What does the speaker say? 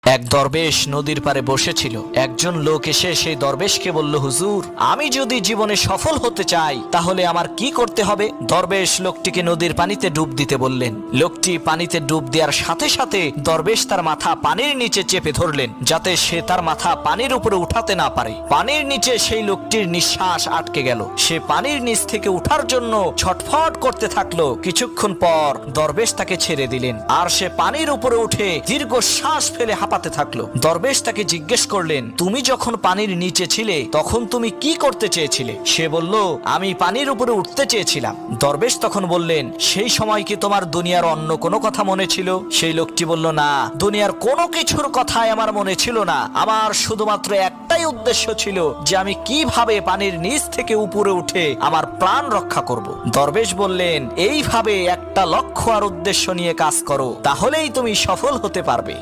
এক দরবেশ নদীর পাড়ে বসেছিল। একজন লোক এসে সেই দরবেশকে বলল, হুজুর, আমি যদি জীবনে সফল হতে চাই তাহলে আমার কি করতে হবে? দরবেশ লোকটিকে নদীর পানিতে ডুব দিতে বললেন। লোকটি পানিতে ডুব দেওয়ার সাথে সাথে দরবেশ তার মাথা পানির নিচে চেপে ধরলেন, যাতে সে তার মাথা পানির উপরে উঠাতে না পারে। পানির নিচে সেই লোকটির নিঃশ্বাস আটকে গেল। সে পানির নিচ থেকে উঠার জন্য ছটফট করতে থাকলো। কিছুক্ষণ পর দরবেশ তাকে ছেড়ে দিলেন, আর সে পানির উপরে উঠে দীর্ঘ শ্বাস ফেলে হাঁপাতে থাকলো। দরবেশ তাকে জিজ্ঞেস করলেন, তুমি যখন পানির নিচে ছিলে তখন তুমি কি করতে চেয়েছিলে? সে বলল, আমি পানির উপরে উঠতে চেয়েছিলাম। দরবেশ তখন বললেন, সেই সময় কি তোমার দুনিয়ার অন্য কোনো কথা মনে ছিল? সেই লোকটি বলল, না, দুনিয়ার কোনো কিছুর কথাই আমার মনে ছিল না। আমার শুধুমাত্র একটাই উদ্দেশ্য ছিল যে আমি কিভাবে পানির নিচ থেকে উপরে উঠে আমার প্রাণ রক্ষা করব। দরবেশ বললেন, এইভাবে একটা লক্ষ্য আর উদ্দেশ্য নিয়ে কাজ করো, তাহলেই তুমি সফল হতে পারবে।